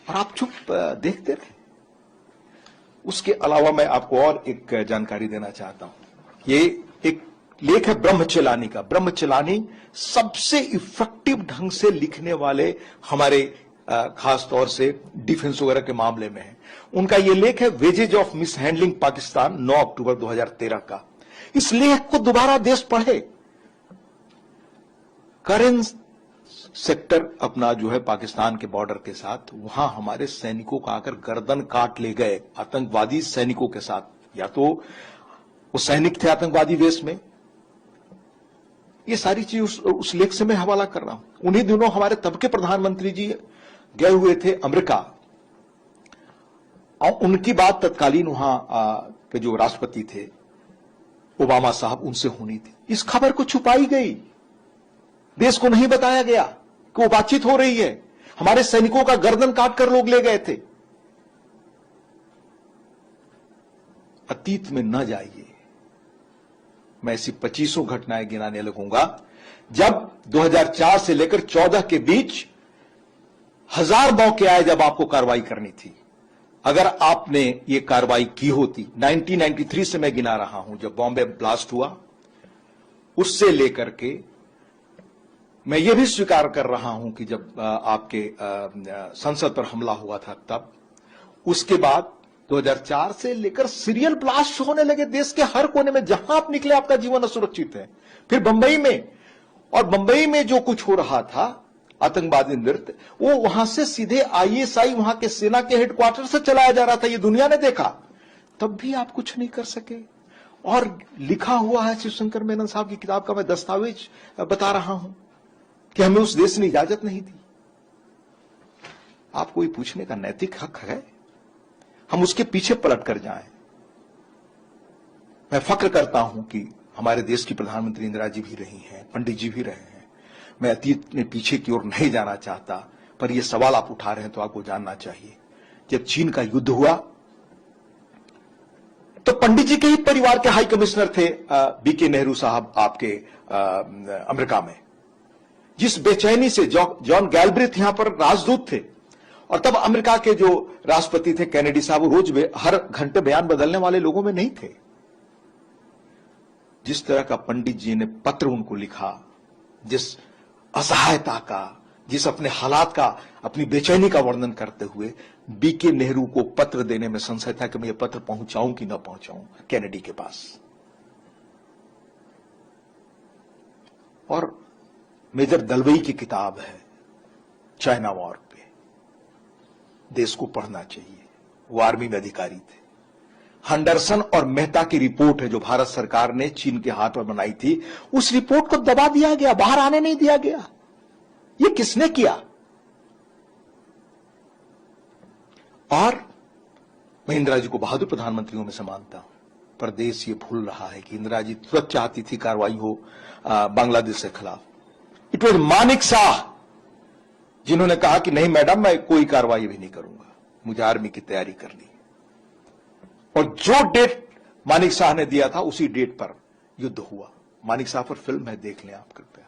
और आप चुप देखते रहे। उसके अलावा मैं आपको और एक जानकारी देना चाहता हूं। ये एक लेख है ब्रह्मचलानी का। ब्रह्मचलानी सबसे इफेक्टिव ढंग से लिखने वाले हमारे खास तौर से डिफेंस वगैरह के मामले में है। उनका यह लेख है वेजेज ऑफ मिसहैंडलिंग पाकिस्तान, 9 अक्टूबर 2013 का। इस लेख को दोबारा देश पढ़े। करेंट सेक्टर अपना जो है पाकिस्तान के बॉर्डर के साथ, वहां हमारे सैनिकों का आकर गर्दन काट ले गए आतंकवादी सैनिकों के साथ। या तो वो सैनिक थे आतंकवादी वेश में। ये सारी चीज उस लेख से मैं हवाला कर रहा हूं। उन्हीं दिनों हमारे तब के प्रधानमंत्री जी गए हुए थे अमेरिका, और उनकी बात तत्कालीन वहां के जो राष्ट्रपति थे ओबामा साहब, उनसे होनी थी। इस खबर को छुपाई गई, देश को नहीं बताया गया कि वो बातचीत हो रही है। हमारे सैनिकों का गर्दन काट कर लोग ले गए थे। अतीत में न जाइए। मैं ऐसी 25 घटनाएं गिनाने लगूंगा जब 2004 से लेकर 14 के बीच 1000 मौके आए जब आपको कार्रवाई करनी थी। अगर आपने ये कार्रवाई की होती, 1993 से मैं गिना रहा हूं, जब बॉम्बे ब्लास्ट हुआ, उससे लेकर के मैं ये भी स्वीकार कर रहा हूं कि जब आपके संसद पर हमला हुआ था तब, उसके बाद 2004 से लेकर सीरियल ब्लास्ट होने लगे देश के हर कोने में। जहां आप निकले आपका जीवन असुरक्षित है। फिर बंबई में, और बंबई में जो कुछ हो रहा था आतंकवादी नृत्य, वो वहां से सीधे आईएसआई वहां के सेना के हेडक्वार्टर से चलाया जा रहा था। ये दुनिया ने देखा, तब भी आप कुछ नहीं कर सके। और लिखा हुआ है शिवशंकर मेनन साहब की किताब का, मैं दस्तावेज बता रहा हूं कि हमें उस देश ने इजाजत नहीं दी। आपको ये पूछने का नैतिक हक है? हम उसके पीछे पलट कर जाएं। मैं फक्र करता हूं कि हमारे देश की प्रधानमंत्री इंदिरा जी भी रही हैं, पंडित जी भी रहे हैं। मैं अतीत में पीछे की ओर नहीं जाना चाहता, पर यह सवाल आप उठा रहे हैं तो आपको जानना चाहिए। जब चीन का युद्ध हुआ तो पंडित जी के ही परिवार के हाई कमिश्नर थे बीके नेहरू साहब आपके अमेरिका में। जिस बेचैनी से जॉन गैल्ब्रिथ यहां पर राजदूत थे, और तब अमेरिका के जो राष्ट्रपति थे कैनेडी साहब, वो रोज हर घंटे बयान बदलने वाले लोगों में नहीं थे। जिस तरह का पंडित जी ने पत्र उनको लिखा, जिस असहायता का, जिस अपने हालात का, अपनी बेचैनी का वर्णन करते हुए बीके नेहरू को पत्र देने में संशय था कि मैं ये पत्र पहुंचाऊं कि न पहुंचाऊं कैनेडी के पास। और मेजर दलवई की किताब है चाइना वॉर पे, देश को पढ़ना चाहिए। वो आर्मी में अधिकारी थे। हंडरसन और मेहता की रिपोर्ट है जो भारत सरकार ने चीन के हाथ में बनाई थी। उस रिपोर्ट को दबा दिया गया, बाहर आने नहीं दिया गया। ये किसने किया? और मैं इंदिरा जी को बहादुर प्रधानमंत्रियों में से मानता हूं, पर देश ये भूल रहा है कि इंदिरा जी तुरंत चाहती थी कार्रवाई हो बांग्लादेश के खिलाफ। इट वॉज मानिक शाह जिन्होंने कहा कि नहीं मैडम, मैं कोई कार्रवाई भी नहीं करूंगा, मुझे आर्मी की तैयारी करनी। और जो डेट मानिक शाह ने दिया था उसी डेट पर युद्ध हुआ। मानिक शाह पर फिल्म है, देख लें आप कृपया।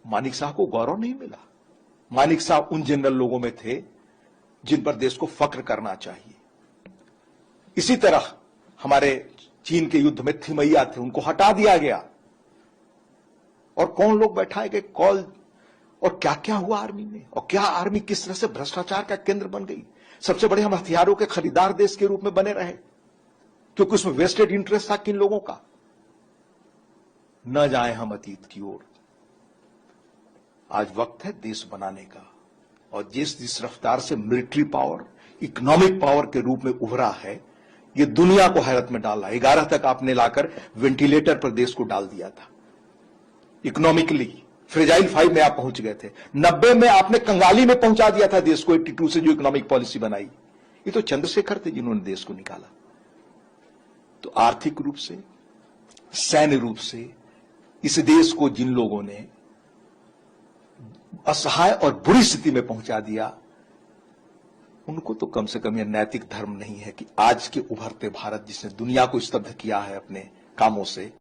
मानिक शाह को गौरव नहीं मिला। मानिक शाह उन जनरल लोगों में थे जिन पर देश को फक्र करना चाहिए। इसी तरह हमारे चीन के युद्ध में थिमैया थे, उनको हटा दिया गया। और कौन लोग बैठाए गए कॉल, और क्या क्या हुआ आर्मी में, और क्या आर्मी किस तरह से भ्रष्टाचार का केंद्र बन गई। सबसे बड़े हम हथियारों के खरीदार देश के रूप में बने रहे, क्योंकि उसमें वेस्टेड इंटरेस्ट था किन लोगों का। न जाए हम अतीत की ओर। आज वक्त है देश बनाने का। और जिस रफ्तार से मिलिट्री पावर इकोनॉमिक पावर के रूप में उभरा है, यह दुनिया को हैरत में डाल रहा है। 11 तक आपने लाकर वेंटिलेटर पर देश को डाल दिया था। इकोनॉमिकली फ्रेजाइल 5 में आप पहुंच गए थे। 90 में आपने कंगाली में पहुंचा दिया था देश को, 82 से जो इकोनॉमिक पॉलिसी बनाई। ये तो चंद्रशेखर थे जिन्होंने देश को निकाला। तो आर्थिक रूप से, सैन्य रूप से इस देश को जिन लोगों ने असहाय और बुरी स्थिति में पहुंचा दिया, उनको तो कम से कम यह नैतिक धर्म नहीं है कि आज के उभरते भारत, जिसने दुनिया को स्तब्ध किया है अपने कामों से,